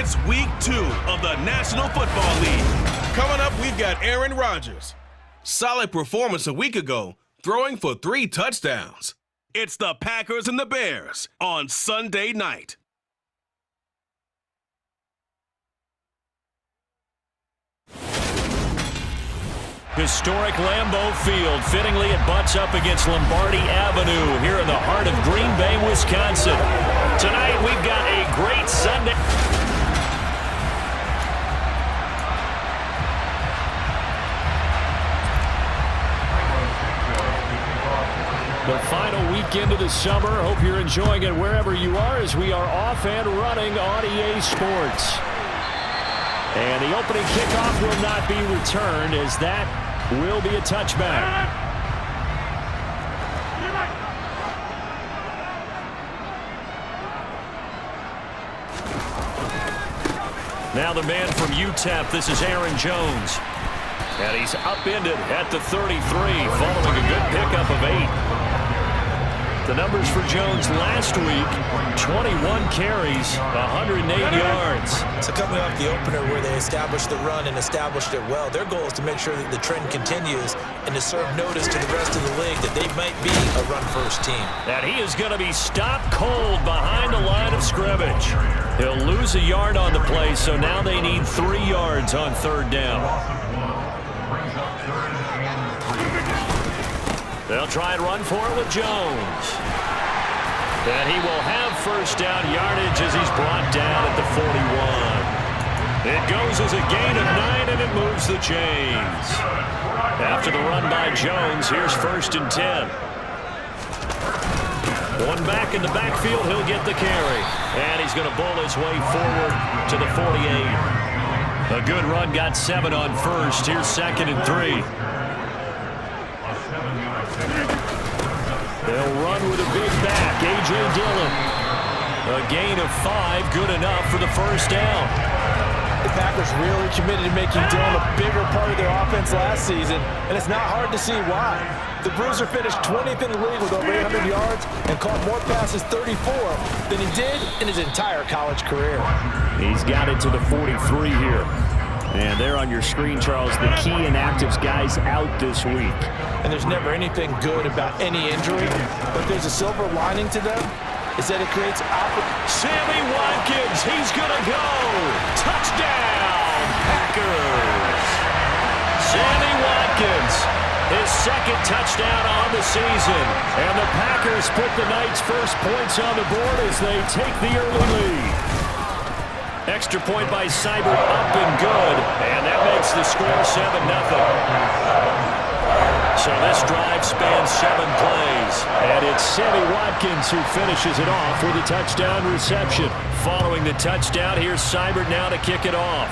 It's week 2 of the National Football League. Coming up, we've got Aaron Rodgers. Solid performance a week ago, throwing for 3 touchdowns. It's the Packers and the Bears on Sunday night. Historic Lambeau Field. Fittingly, it butts up against Lombardi Avenue here in the heart of Green Bay, Wisconsin. Tonight, we've got a great Sunday. The final weekend of the summer. Hope you're enjoying it wherever you are as we are off and running on EA Sports. And the opening kickoff will not be returned as that will be a touchback. Now the man from UTEP, this is Aaron Jones. And he's upended at the 33 following a good pickup of 8. The numbers for Jones last week, 21 carries, 108 yards. So coming off the opener where they established the run and established it well, their goal is to make sure that the trend continues and to serve notice to the rest of the league that they might be a run-first team. And he is going to be stopped cold behind the line of scrimmage. He'll lose a yard on the play, so now they need 3 yards on 3rd down. They'll try and run for it with Jones. And he will have 1st down yardage as he's brought down at the 41. It goes as a gain of 9, and it moves the chains. After the run by Jones, here's 1st and 10. One back in the backfield, he'll get the carry. And he's going to bull his way forward to the 48. A good run, got 7 on 1st. Here's 2nd and 3. They'll run with a big back, A.J. Dillon. A gain of 5, good enough for the 1st down. The Packers really committed to making Dillon a bigger part of their offense last season, and it's not hard to see why. The Bruiser finished 20th in the league with over 800 yards and caught more passes, 34, than he did in his entire college career. He's got it to the 43 here. And there on your screen, Charles, the key inactives guys out this week. And there's never anything good about any injury, but there's a silver lining to them, is that it creates Sammy Watkins, he's going to go. Touchdown, Packers. Sammy Watkins, his 2nd touchdown on the season. And the Packers put the night's first points on the board as they take the early lead. Extra point by Seibert, up and good, and that makes the score 7-0. So this drive spans 7 plays, and it's Sammy Watkins who finishes it off with a touchdown reception. Following the touchdown, here's Seibert now to kick it off.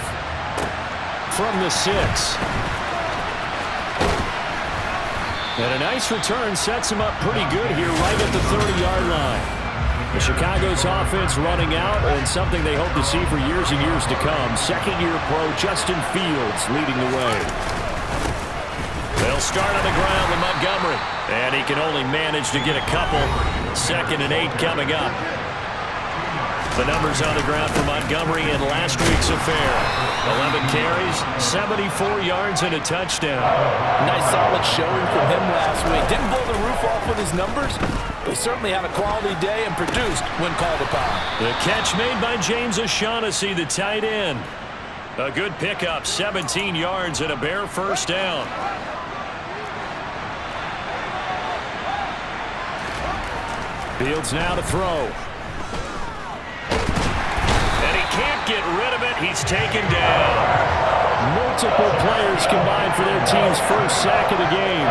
From the 6. And a nice return sets him up pretty good here right at the 30-yard line. The Chicago's offense running out, and something they hope to see for years and years to come. 2nd-year pro Justin Fields leading the way. They'll start on the ground with Montgomery, and he can only manage to get a couple. 2nd and 8 coming up. The numbers on the ground for Montgomery in last week's affair. 11 carries, 74 yards, and a touchdown. Nice solid showing from him last week. Didn't blow the roof off with his numbers, but he certainly had a quality day and produced when called upon. The catch made by James O'Shaughnessy, the tight end. A good pickup, 17 yards and a bare 1st down. Fields now to throw. Can't get rid of it. He's taken down. Multiple players combined for their team's 1st sack of the game.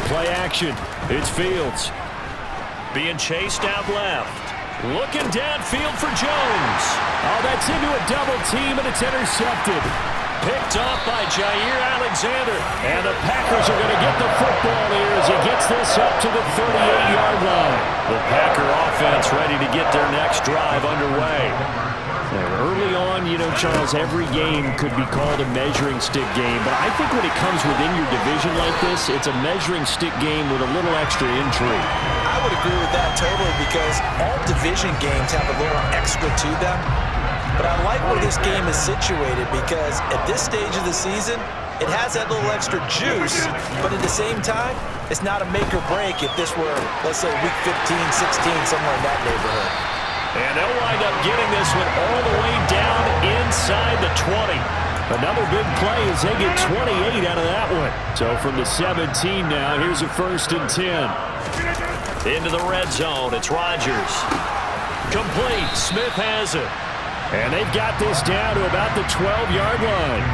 Play action. It's Fields. Being chased out left. Looking downfield for Jones. Oh, that's into a double team, and it's intercepted. Picked off by Jair Alexander. And the Packers are going to get the football here as he gets this up to the 38-yard line. The Packer offense ready to get their next drive underway. Early on, you know, Charles, every game could be called a measuring stick game. But I think when it comes within your division like this, it's a measuring stick game with a little extra intrigue. I would agree with that totally because all division games have a little extra to them. But I like where this game is situated because at this stage of the season, it has that little extra juice, but at the same time, it's not a make or break if this were, let's say, week 15, 16, somewhere in that neighborhood. And they'll wind up getting this one all the way down inside the 20. Another big play as they get 28 out of that one. So from the 17 now, here's a 1st and 10. Into the red zone, it's Rodgers. Complete, Smith has it. And they've got this down to about the 12-yard line.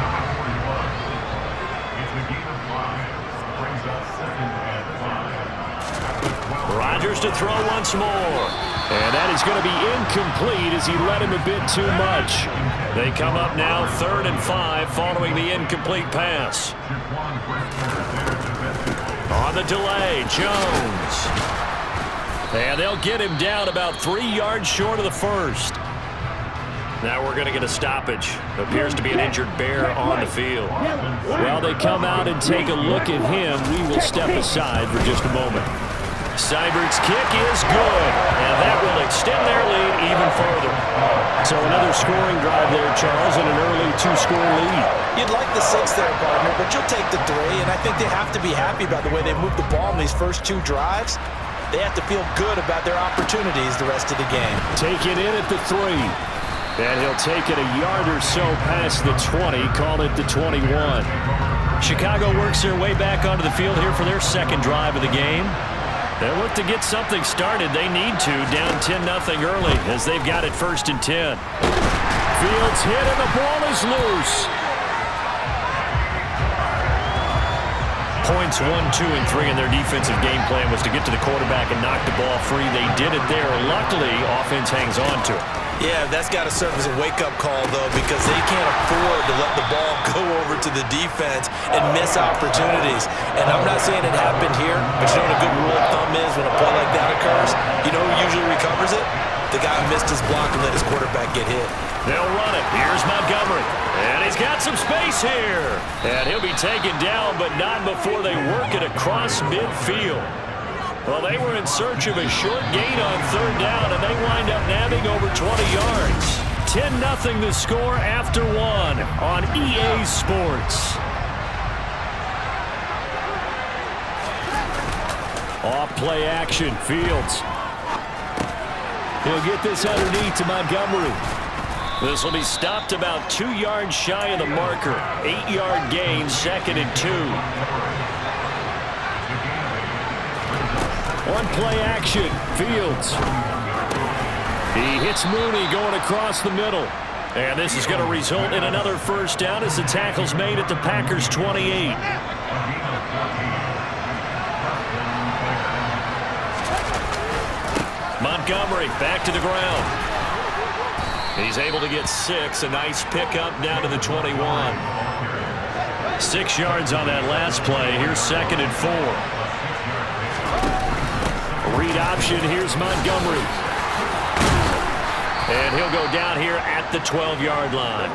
Rodgers to throw once more. And that is going to be incomplete as he led him a bit too much. They come up now 3rd and 5 following the incomplete pass. On the delay, Jones. And they'll get him down about 3 yards short of the first. Now we're going to get a stoppage. Appears to be an injured Bear on the field. Well, they come out and take a look at him. We will step aside for just a moment. Seibert's kick is good, and that will extend their lead even further. So another scoring drive there, Charles, and an early 2-score lead. You'd like the 6 there, partner, but you'll take the 3, and I think they have to be happy about the way they moved the ball in these first 2 drives. They have to feel good about their opportunities the rest of the game. Take it in at the 3. And he'll take it a yard or so past the 20, call it the 21. Chicago works their way back onto the field here for their 2nd drive of the game. They look to get something started. They need to, down 10-0 early as they've got it 1st and 10. Fields hit and the ball is loose. Points 1, 2, and 3 in their defensive game plan was to get to the quarterback and knock the ball free. They did it there. Luckily, offense hangs on to it. Yeah, that's got to serve as a wake-up call, though, because they can't afford to let the ball go over to the defense and miss opportunities. And I'm not saying it happened here, but you know what a good rule of thumb is when a play like that occurs? You know who usually recovers it? The guy who missed his block and let his quarterback get hit. They'll run it. Here's Montgomery. And he's got some space here. And he'll be taken down, but not before they work it across midfield. Well, they were in search of a short gain on 3rd down, and they wind up nabbing over 20 yards. 10-0 the score after 1 on EA Sports. Off play action, Fields. He'll get this underneath to Montgomery. This will be stopped about 2 yards shy of the marker. 8-yard gain, 2nd and 2. On play action, Fields. He hits Mooney going across the middle. And this is going to result in another 1st down as the tackle's made at the Packers' 28. Montgomery back to the ground. He's able to get 6. A nice pickup down to the 21. 6 yards on that last play. Here's 2nd and 4. Read option, here's Montgomery. And he'll go down here at the 12-yard line.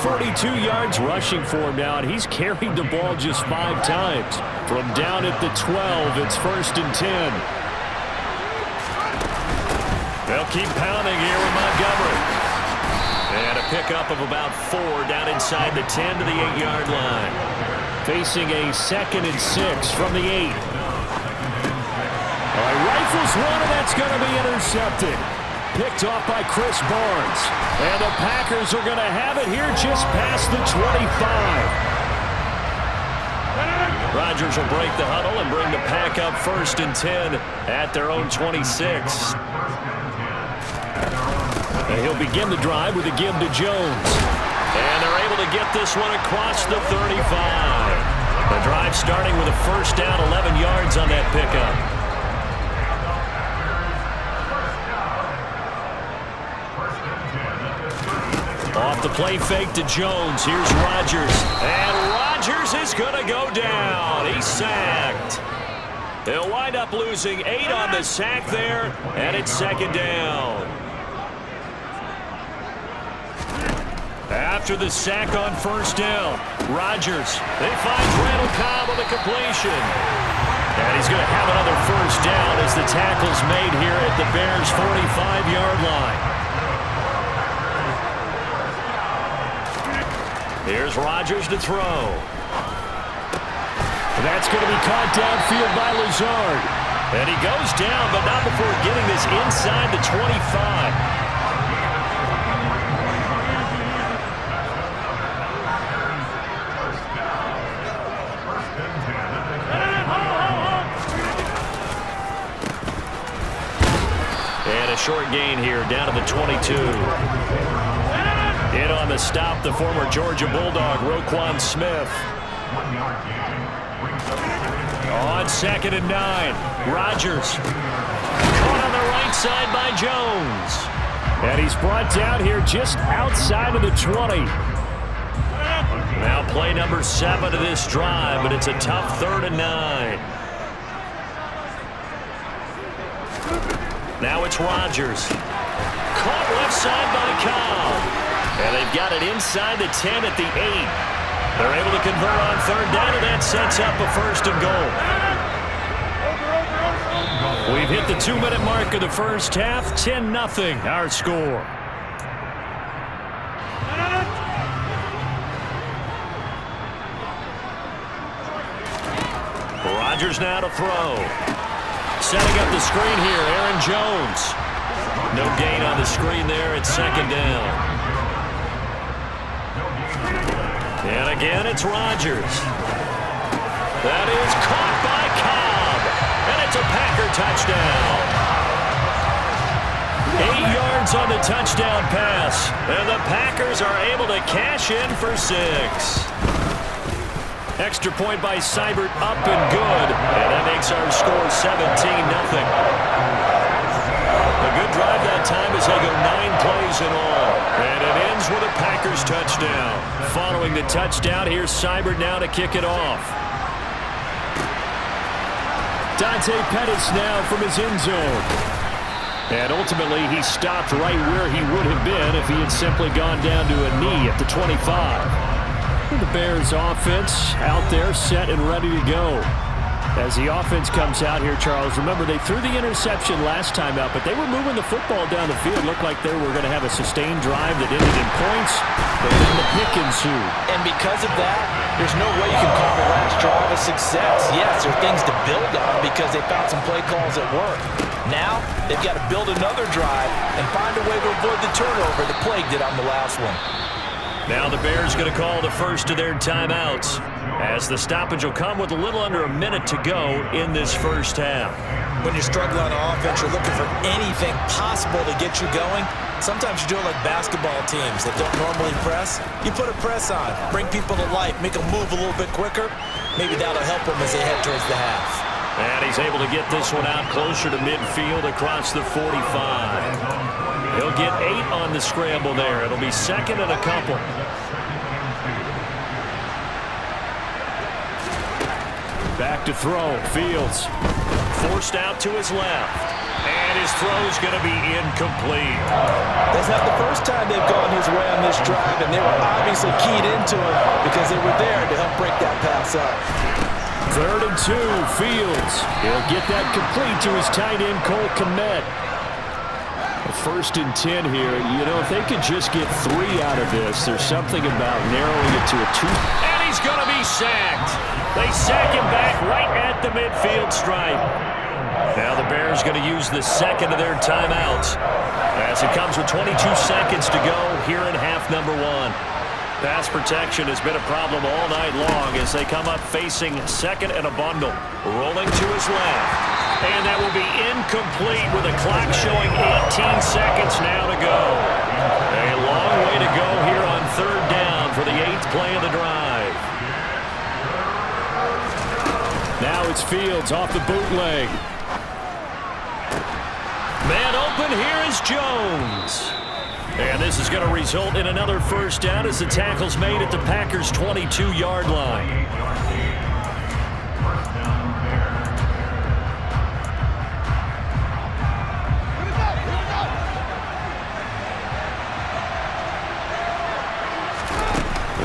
42 yards rushing for him now, and he's carried the ball just 5 times. From down at the 12, it's 1st and 10. They'll keep pounding here with Montgomery. And a pickup of about 4 down inside the 10 to the 8-yard line. Facing a 2nd and 6 from the 8. Rifles one, and that's going to be intercepted. Picked off by Chris Barnes. And the Packers are going to have it here just past the 25. Rodgers will break the huddle and bring the Pack up 1st and 10 at their own 26. And he'll begin the drive with a give to Jones. And they're able to get this one across the 35. The drive starting with a 1st down, 11 yards on that pickup. Off the play fake to Jones. Here's Rodgers. And Rodgers is going to go down. He's sacked. They'll wind up losing 8 on the sack there, and it's 2nd down. After the sack on 1st down, Rodgers. They find Randall Cobb on the completion. And he's going to have another first down as the tackle's made here at the Bears' 45-yard line. Here's Rodgers to throw. That's going to be caught downfield by Lazard. And he goes down, but not before getting this inside the 25. And a short gain here, down to the 22. In on the stop, the former Georgia Bulldog, Roquan Smith. On 2nd and 9, Rodgers. Caught on the right side by Jones. And he's brought down here just outside of the 20. Now play number 7 of this drive, but it's a tough 3rd and 9. Now it's Rodgers. Caught left side by Cobb. And they've got it inside the 10 at the 8. They're able to convert on 3rd down, and that sets up a 1st and goal. We've hit the 2-minute mark of the first half. 10-0 our score. Rodgers now to throw. Setting up the screen here, Aaron Jones. No gain on the screen there. It's 2nd down. And again, it's Rodgers. That is caught by Cobb. And it's a Packer touchdown. 8 yards on the touchdown pass. And the Packers are able to cash in for 6. Extra point by Seibert, up and good. And that makes our score 17-0. A good drive that time as they go 9 plays in all. And it ends with a Packers touchdown. Following the touchdown, here's Seibert now to kick it off. Dante Pettis now from his end zone. And ultimately, he stopped right where he would have been if he had simply gone down to a knee at the 25. And the Bears offense out there set and ready to go. As the offense comes out here, Charles, remember they threw the interception last time out, but they were moving the football down the field. Looked like they were going to have a sustained drive that ended in points, but then the pick ensued. And because of that, there's no way you can call the last drive a success. Yes, there are things to build on because they found some play calls that work. Now, they've got to build another drive and find a way to avoid the turnover the plague did on the last one. Now the Bears going to call the first of their timeouts, as the stoppage will come with a little under a minute to go in this first half. When you're struggling on offense, you're looking for anything possible to get you going. Sometimes you do it like basketball teams that don't normally press. You put a press on, bring people to life, make them move a little bit quicker. Maybe that'll help them as they head towards the half. And he's able to get this one out closer to midfield across the 45. He'll get 8 on the scramble there. It'll be 2nd and a couple. Back to throw. Fields forced out to his left. And his throw's going to be incomplete. That's not the first time they've gone his way on this drive, and they were obviously keyed into it because they were there to help break that pass up. 3rd and 2, Fields. He'll get that complete to his tight end, Cole Kmet. 1st and 10 here. You know, if they could just get 3 out of this, there's something about narrowing it to a 2. And he's going to be sacked. They sack him back right at the midfield stripe. Now the Bears going to use the 2nd of their timeouts as it comes with 22 seconds to go here in half number 1. Pass protection has been a problem all night long as they come up facing 2nd and a bundle. Rolling to his left. And that will be incomplete with the clock showing 18 seconds now to go. A long way to go here on 3rd down for the 8th play of the drive. Now it's Fields off the bootleg. Man open, here is Jones. And this is going to result in another first down as the tackle's made at the Packers' 22-yard line.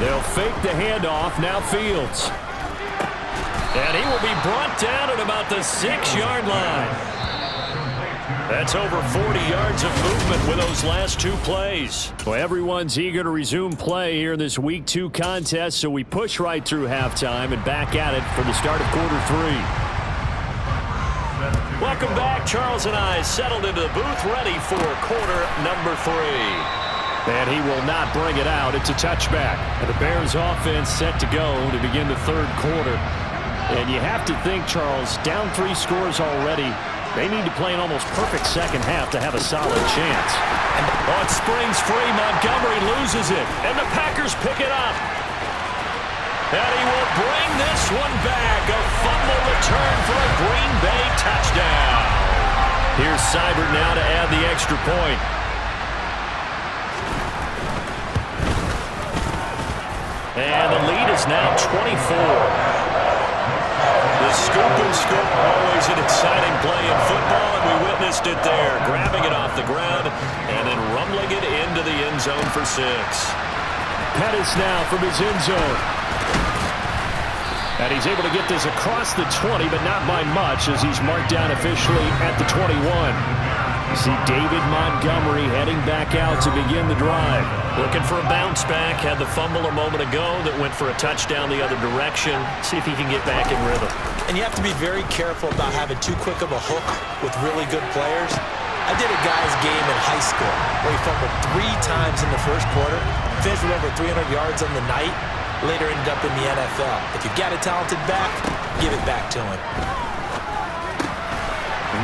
They'll fake the handoff. Now Fields. And he will be brought down at about the 6-yard line. That's over 40 yards of movement with those last 2 plays. Well, everyone's eager to resume play here in this Week 2 contest, so we push right through halftime and back at it for the start of quarter 3. Welcome back. Charles and I settled into the booth, ready for quarter number 3. And he will not bring it out. It's a touchback. And the Bears offense set to go to begin the third quarter. And you have to think, Charles, down 3 scores already. They need to play an almost perfect second half to have a solid chance. Oh, it springs free. Montgomery loses it. And the Packers pick it up. And he will bring this one back. A fumble return for a Green Bay touchdown. Here's Seibert now to add the extra point. And the lead is now 24. The scoop and scoop, always an exciting play in football, and we witnessed it there, grabbing it off the ground and then rumbling it into the end zone for 6. Pettis now from his end zone. And he's able to get this across the 20, but not by much, as he's marked down officially at the 21. You see David Montgomery heading back out to begin the drive. Looking for a bounce back. Had the fumble a moment ago that went for a touchdown the other direction. See if he can get back in rhythm. And you have to be very careful about having too quick of a hook with really good players. I did a guy's game in high school where he fumbled 3 times in the first quarter, finished with over 300 yards on the night, later ended up in the NFL. If you've got a talented back, give it back to him.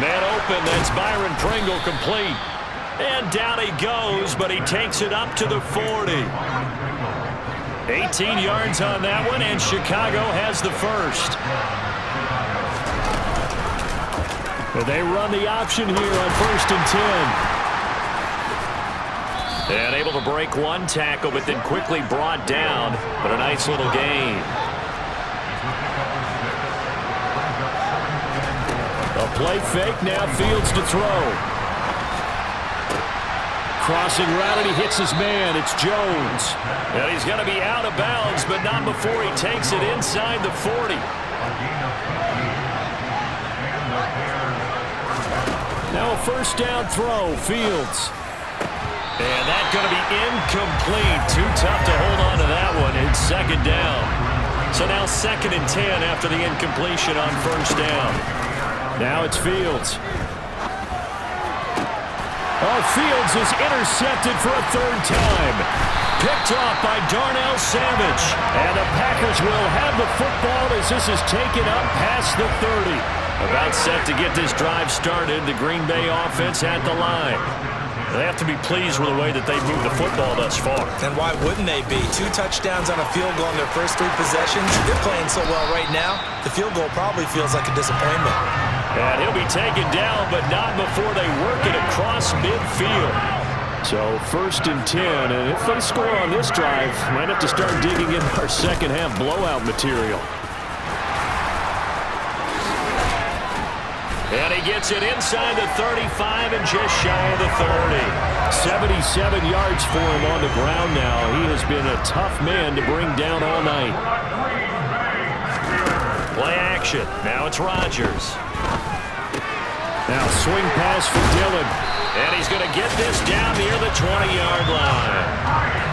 Man open, that's Byron Pringle complete. And down he goes, but he takes it up to the 40. 18 yards on that one, and Chicago has the first. But they run the option here on 1st and 10. And able to break one tackle, but then quickly brought down. But a nice little gain. A play fake, now Fields to throw. Crossing route, and he hits his man. It's Jones. And he's going to be out of bounds, but not before he takes it inside the 40. Now a first down throw, Fields. And that's going to be incomplete. Too tough to hold on to that one. It's 2nd down. So now 2nd and 10 after the incompletion on 1st down. Now it's Fields. Oh, Fields is intercepted for a 3rd time. Picked off by Darnell Savage. And the Packers will have the football as this is taken up past the 30. About set to get this drive started. The Green Bay offense at the line. They have to be pleased with the way that they've moved the football thus far. And why wouldn't they be? 2 touchdowns on a field goal in their first 3 possessions. They're playing so well right now, the field goal probably feels like a disappointment. And he'll be taken down, but not before they work it across midfield. So 1st and 10, and if they score on this drive, might have to start digging in our second half blowout material. And he gets it inside the 35 and just shy of the 30. 77 yards for him on the ground now. He has been a tough man to bring down all night. Play action. Now it's Rodgers. Now swing pass for Dillon. And he's going to get this down near the 20-yard line.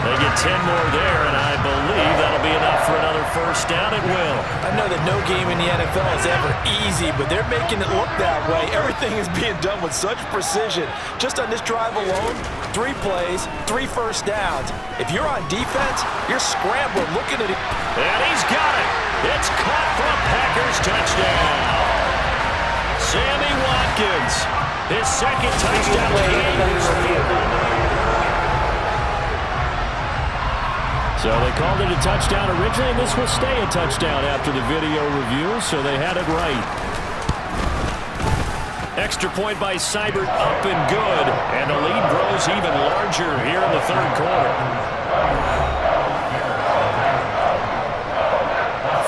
They get 10 more there, and I believe that'll be enough for another first down. It will. I know that no game in the NFL is ever easy, but they're making it look that way. Everything is being done with such precision. Just on this drive alone, 3 plays, 3 first downs. If you're on defense, you're scrambling, looking at it. And he's got it. It's caught for a Packers touchdown. Sammy Watkins, his 2nd touchdown of the game. So they called it a touchdown originally, and this will stay a touchdown after the video review, so they had it right. Extra point by Seibert, up and good, and the lead grows even larger here in the 3rd quarter.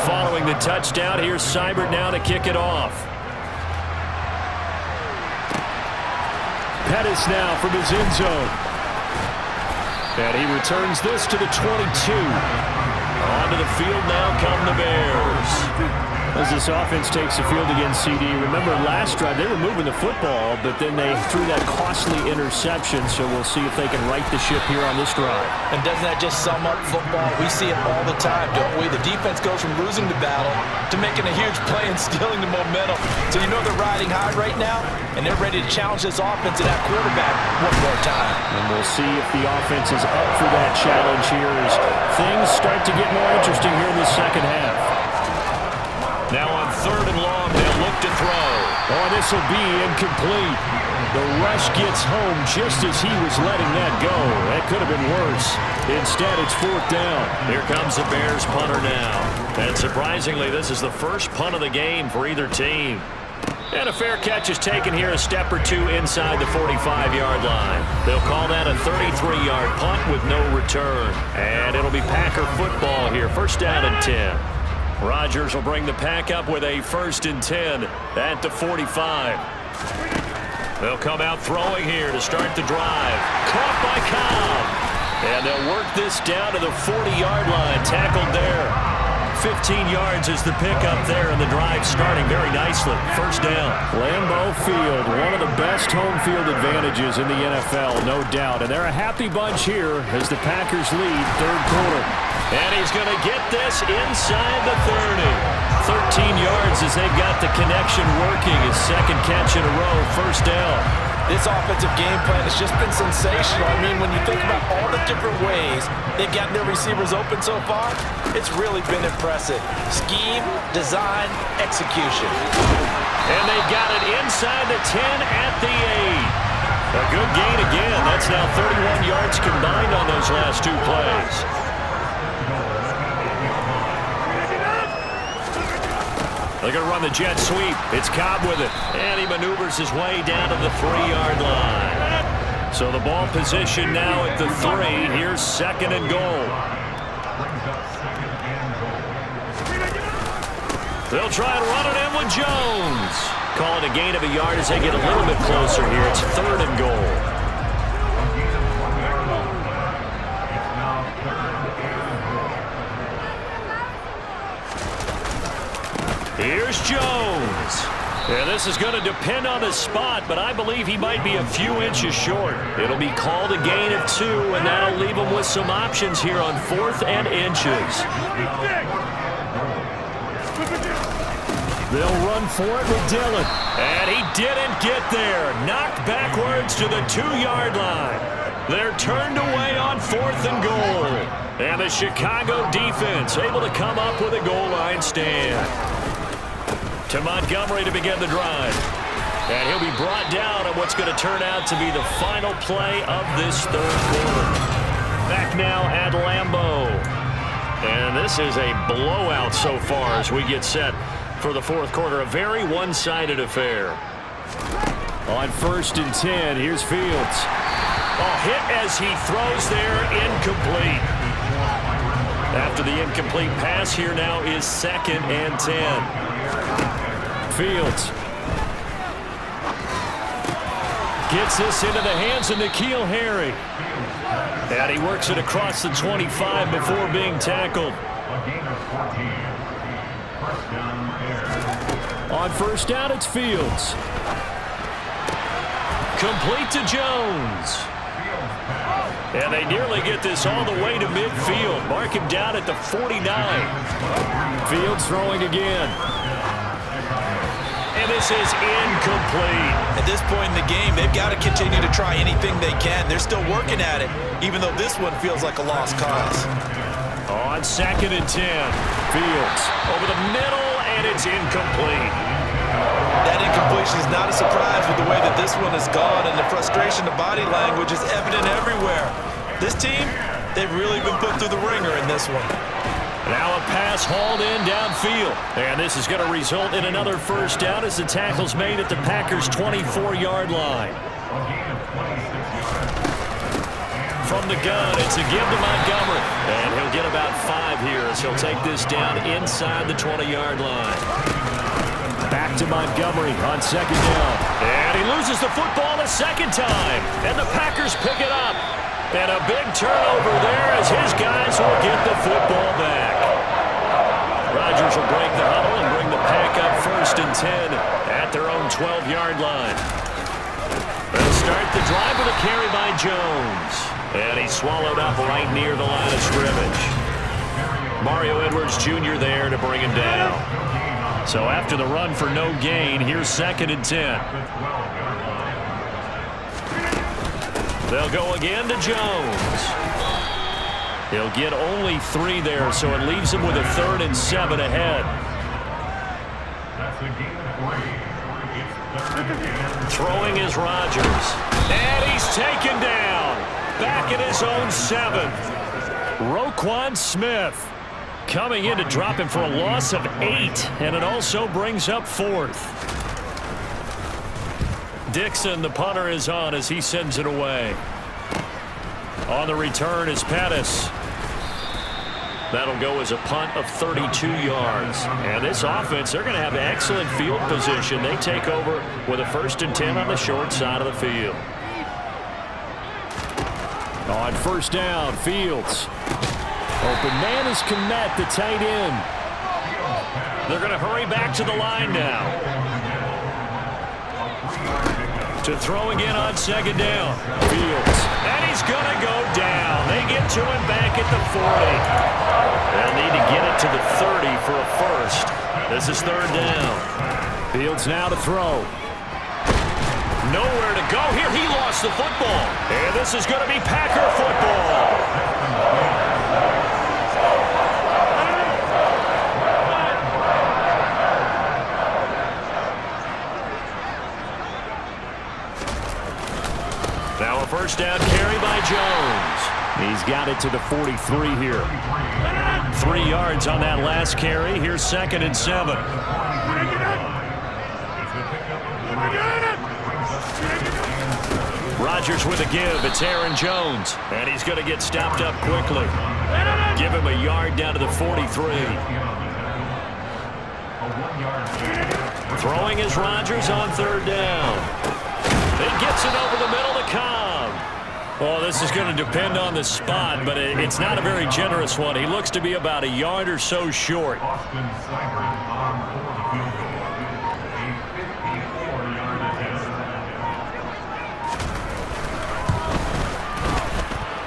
Following the touchdown, here's Seibert now to kick it off. Pettis now from his end zone. And he returns this to the 22. Onto the field now come the Bears. As this offense takes the field against CD, remember last drive they were moving the football, but then they threw that costly interception, so we'll see if they can right the ship here on this drive. And doesn't that just sum up football? We see it all the time, don't we? The defense goes from losing the battle to making a huge play and stealing the momentum. So you know they're riding high right now, and they're ready to challenge this offense and that quarterback one more time. And we'll see if the offense is up for that challenge here as things start to get more interesting here in the second half. Now on 3rd and long, they'll look to throw. Oh, this will be incomplete. The rush gets home just as he was letting that go. That could have been worse. Instead, it's 4th down. Here comes the Bears punter now. And surprisingly, this is the first punt of the game for either team. And a fair catch is taken here a step or two inside the 45-yard line. They'll call that a 33-yard punt with no return. And it'll be Packer football here. 1st down and 10. Rodgers will bring the pack up with a 1st and 10 at the 45. They'll come out throwing here to start the drive. Caught by Cobb. And they'll work this down to the 40-yard line. Tackled there. 15 yards is the pickup there, and the drive starting very nicely. 1st down. Lambeau Field, one of the best home field advantages in the NFL, no doubt. And they're a happy bunch here as the Packers lead 3rd quarter. And he's going to get this inside the 30. 13 yards as they've got the connection working. His 2nd catch in a row, 1st down. This offensive game plan has just been sensational. I mean, when you think about all the different ways they've gotten their receivers open so far, it's really been impressive. Scheme, design, execution. And they got it inside the 10 at the 8. A good gain again. That's now 31 yards combined on those last 2 plays. They're going to run the jet sweep. It's Cobb with it. And he maneuvers his way down to the 3-yard line. So the ball position now at the 3. Here's 2nd and goal. They'll try and run it in with Jones. Call it a gain of a yard as they get a little bit closer here. It's 3rd and goal. Here's Jones. And this is going to depend on the spot, but I believe he might be a few inches short. It'll be called a gain of 2, and that'll leave him with some options here on 4th and inches. They'll run for it with Dillon. And he didn't get there. Knocked backwards to the 2-yard line. They're turned away on 4th and goal. And the Chicago defense able to come up with a goal line stand. To Montgomery to begin the drive. And he'll be brought down on what's going to turn out to be the final play of this 3rd quarter. Back now at Lambeau. And this is a blowout so far as we get set for the 4th quarter. A very one-sided affair. On 1st and 10, here's Fields. A hit as he throws there, incomplete. After the incomplete pass, here now is 2nd and 10. Fields gets this into the hands of N'Keal Harry. And he works it across the 25 before being tackled. On 1st down, it's Fields. Complete to Jones. And they nearly get this all the way to midfield. Mark him down at the 49. Fields throwing again. And this is incomplete. At this point in the game, they've got to continue to try anything they can. They're still working at it, even though this one feels like a lost cause. On 2nd and 10. Fields over the middle, and it's incomplete. That incompletion is not a surprise with the way that this one has gone, and the frustration, the body language is evident everywhere. This team, they've really been put through the ringer in this one. Now a pass hauled in downfield. And this is going to result in another 1st down as the tackle's made at the Packers' 24-yard line. From the gun, it's a give to Montgomery. And he'll get about 5 here as he'll take this down inside the 20-yard line. Back to Montgomery on 2nd down. And he loses the football a 2nd time. And the Packers pick it up. And a big turnover there as his guys will get the football back. Rodgers will break the huddle and bring the 12-yard line. They'll start the drive with a carry by Jones. And he's swallowed up right near the line of scrimmage. Mario Edwards Jr. there to bring him down. So after the run for no gain, here's 2nd and 10. They'll go again to Jones. He'll get only 3 there, so it leaves him with a 3rd and 7 ahead. Throwing is Rodgers. And he's taken down. Back at his own 7th. Roquan Smith coming in to drop him for a loss of 8. And it also brings up 4th. Dixon, the punter, is on as he sends it away. On the return is Pettis. That'll go as a punt of 32 yards. And this offense, they're going to have excellent field position. They take over with a 1st and 10 on the short side of the field. On 1st down, Fields. Open man is Kmet, the tight end. They're going to hurry back to the line now. To throw again on 2nd down. Fields. And he's going to go down. They get to him back at the 40. They'll need to get it to the 30 for a 1st. This is 3rd down. Fields now to throw. Nowhere to go here. He lost the football. And this is going to be Packer football. Now a 1st down carry by Jones. He's got it to the 43 here. 3 yards on that last carry. Here's 2nd and 7. Rodgers with a give. It's Aaron Jones. And he's going to get stopped up quickly. Give him a yard down to the 43. Throwing is Rodgers on 3rd down. He gets it over the middle to Cobb. Well, this is going to depend on the spot, but it's not a very generous one. He looks to be about a yard or so short.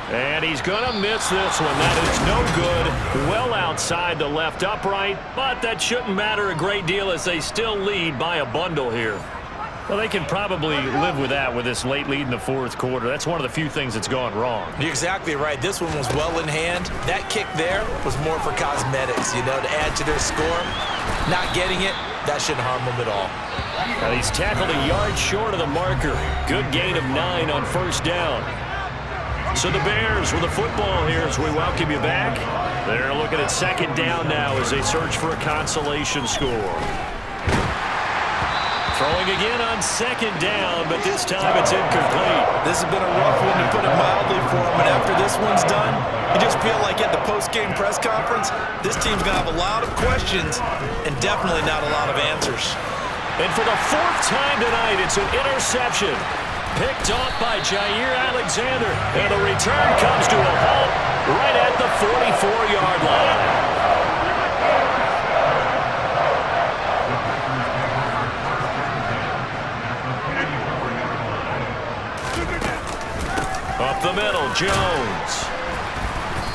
And he's going to miss this one. That is no good. Well outside the left upright, but that shouldn't matter a great deal as they still lead by a bundle here. Well, they can probably live with that with this late lead in the 4th quarter. That's one of the few things that's gone wrong. You're exactly right. This one was well in hand. That kick there was more for cosmetics, to add to their score. Not getting it, that shouldn't harm them at all. And he's tackled a yard short of the marker. Good gain of 9 on 1st down. So the Bears with the football here as we welcome you back. They're looking at 2nd down now as they search for a consolation score. Throwing again on 2nd down, but this time it's incomplete. This has been a rough one, to put it mildly, for him. And after this one's done, you just feel like at the post-game press conference, this team's going to have a lot of questions and definitely not a lot of answers. And for the 4th time tonight, it's an interception. Picked off by Jair Alexander. And the return comes to a halt right at the 44-yard line. Up the middle, Jones.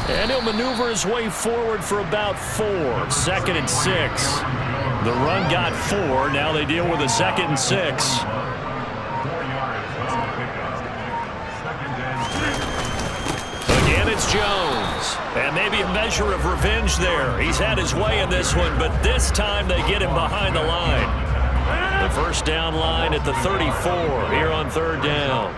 And he'll maneuver his way forward for about 4. 2nd and 6. The run got 4. Now they deal with a 2nd and 6. Again, it's Jones. And maybe a measure of revenge there. He's had his way in this one, but this time they get him behind the line. The 1st down line at the 34 here on 3rd down.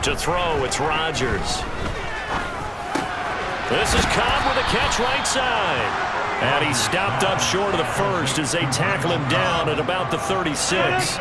To throw, it's Rodgers. This is Cobb with a catch right side. And he's stopped up short of the 1st as they tackle him down at about the 36.